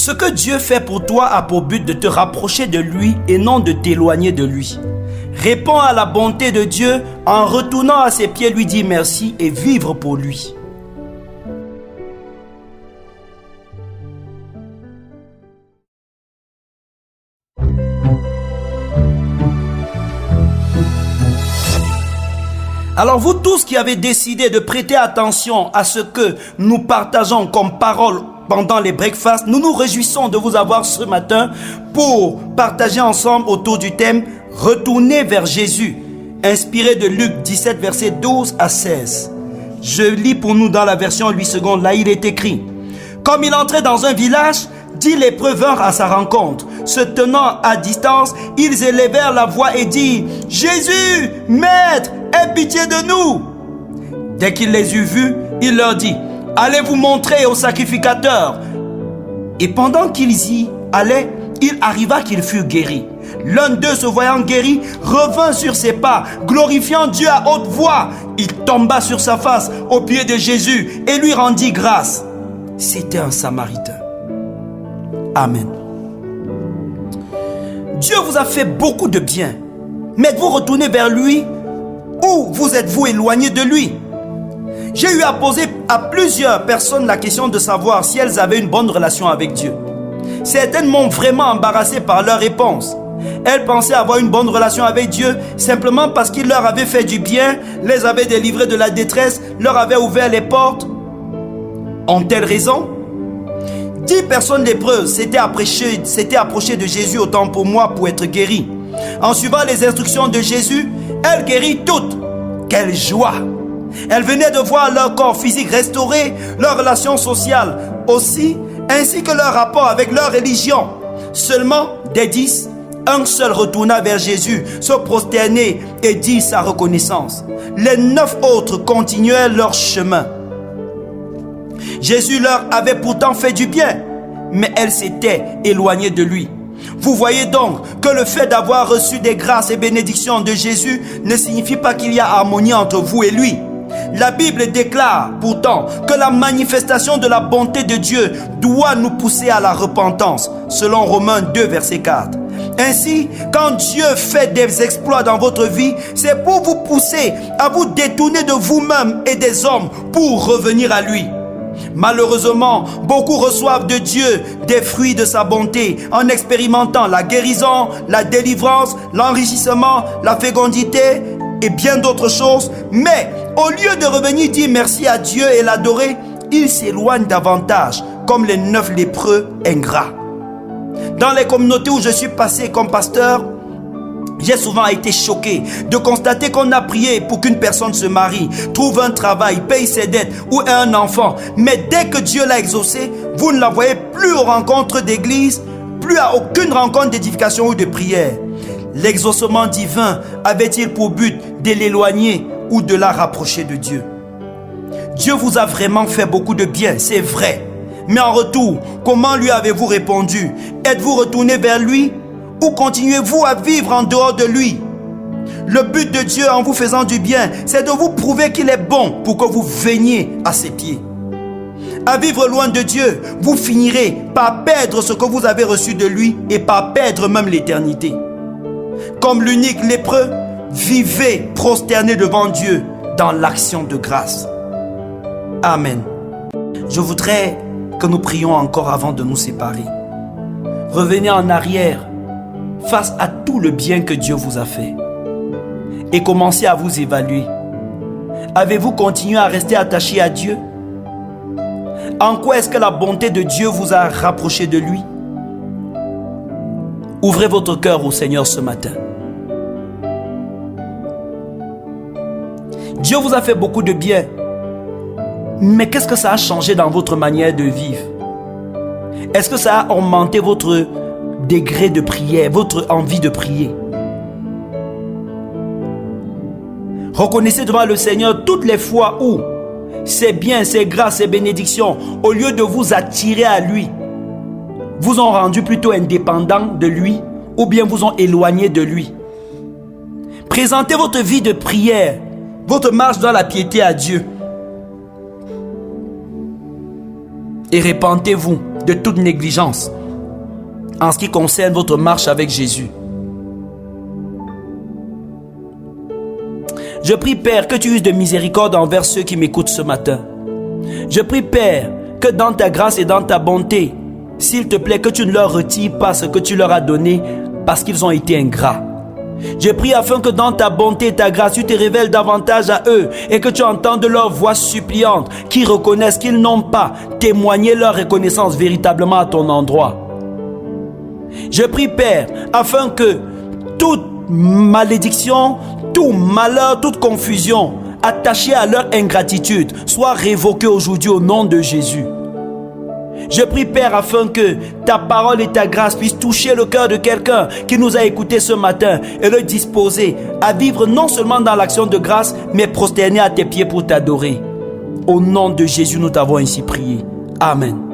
Ce que Dieu fait pour toi a pour but de te rapprocher de lui et non de t'éloigner de lui. Réponds à la bonté de Dieu en retournant à ses pieds, lui dire merci et vivre pour lui. Alors vous tous qui avez décidé de prêter attention à ce que nous partageons comme parole pendant les breakfasts, nous nous réjouissons de vous avoir ce matin pour partager ensemble autour du thème « Retournez vers Jésus », inspiré de Luc 17, versets 12 à 16. Je lis pour nous dans la version 8 secondes, là il est écrit « Comme il entrait dans un village, 10 lépreux vinrent à sa rencontre. Se tenant à distance, ils élevèrent la voix et dirent « Jésus, Maître, aie pitié de nous !» Dès qu'il les eut vus, il leur dit « Allez vous montrer au sacrificateur. » Et pendant qu'ils y allaient, il arriva qu'il fut guéri. L'un d'eux, se voyant guéri, revint sur ses pas, glorifiant Dieu à haute voix. Il tomba sur sa face aux pieds de Jésus et lui rendit grâce. C'était un Samaritain. Amen. Dieu vous a fait beaucoup de bien, mais êtes-vous retourné vers lui ou vous êtes-vous éloigné de lui? J'ai eu à poser à plusieurs personnes la question de savoir si elles avaient une bonne relation avec Dieu. Certaines m'ont vraiment embarrassé par leur réponse. Elles pensaient avoir une bonne relation avec Dieu simplement parce qu'il leur avait fait du bien, les avait délivrés de la détresse, leur avait ouvert les portes. Ont-elles raison? 10 personnes lépreuses s'étaient approchées de Jésus autant pour moi pour être guéries. En suivant les instructions de Jésus, elles guérit toutes. Quelle joie! Elles venaient de voir leur corps physique restauré, leurs relations sociales aussi, ainsi que leur rapport avec leur religion. Seulement, des 10, un seul retourna vers Jésus, se prosternait et dit sa reconnaissance. Les 9 autres continuaient leur chemin. Jésus leur avait pourtant fait du bien, mais elles s'étaient éloignées de lui. Vous voyez donc que le fait d'avoir reçu des grâces et bénédictions de Jésus ne signifie pas qu'il y a harmonie entre vous et lui. La Bible déclare pourtant que la manifestation de la bonté de Dieu doit nous pousser à la repentance, selon Romains 2, verset 4. Ainsi, quand Dieu fait des exploits dans votre vie, c'est pour vous pousser à vous détourner de vous-même et des hommes pour revenir à lui. Malheureusement, beaucoup reçoivent de Dieu des fruits de sa bonté en expérimentant la guérison, la délivrance, l'enrichissement, la fécondité et bien d'autres choses. Mais au lieu de revenir dire merci à Dieu et l'adorer, ils s'éloignent davantage comme les 9 lépreux ingrats. Dans les communautés où je suis passé comme pasteur, j'ai souvent été choqué de constater qu'on a prié pour qu'une personne se marie, trouve un travail, paye ses dettes ou ait un enfant. Mais dès que Dieu l'a exaucé, vous ne la voyez plus aux rencontres d'église, plus à aucune rencontre d'édification ou de prière. L'exaucement divin avait-il pour but de l'éloigner ou de la rapprocher de Dieu? Dieu vous a vraiment fait beaucoup de bien, c'est vrai. Mais en retour, comment lui avez-vous répondu? Êtes-vous retourné vers lui? Ou continuez-vous à vivre en dehors de lui? Le but de Dieu en vous faisant du bien, c'est de vous prouver qu'il est bon pour que vous veniez à ses pieds. À vivre loin de Dieu, vous finirez par perdre ce que vous avez reçu de lui et par perdre même l'éternité. Comme l'unique lépreux, vivez prosterné devant Dieu dans l'action de grâce. Amen. Je voudrais que nous prions encore avant de nous séparer. Revenez en arrière face à tout le bien que Dieu vous a fait et commencez à vous évaluer. Avez-vous continué à rester attaché à Dieu? En quoi est-ce que la bonté de Dieu vous a rapproché de lui? Ouvrez votre cœur au Seigneur ce matin. Dieu vous a fait beaucoup de bien, mais qu'est-ce que ça a changé dans votre manière de vivre? Est-ce que ça a augmenté votre degré de prière, votre envie de prier? Reconnaissez devant le Seigneur toutes les fois où ses biens, ses grâces, ses bénédictions, au lieu de vous attirer à lui, vous ont rendu plutôt indépendant de lui ou bien vous ont éloigné de lui. Présentez votre vie de prière, votre marche dans la piété à Dieu. Et répentez-vous de toute négligence en ce qui concerne votre marche avec Jésus. Je prie, Père, que tu uses de miséricorde envers ceux qui m'écoutent ce matin. Je prie, Père, que dans ta grâce et dans ta bonté, s'il te plaît, que tu ne leur retires pas ce que tu leur as donné parce qu'ils ont été ingrats. Je prie afin que dans ta bonté et ta grâce, tu te révèles davantage à eux et que tu entendes leur voix suppliante, qui reconnaissent qu'ils n'ont pas témoigné leur reconnaissance véritablement à ton endroit. Je prie, Père, afin que toute malédiction, tout malheur, toute confusion attachée à leur ingratitude soit révoquée aujourd'hui au nom de Jésus. Je prie, Père, afin que ta parole et ta grâce puissent toucher le cœur de quelqu'un qui nous a écoutés ce matin et le disposer à vivre non seulement dans l'action de grâce, mais prosterné à tes pieds pour t'adorer. Au nom de Jésus, nous t'avons ainsi prié. Amen.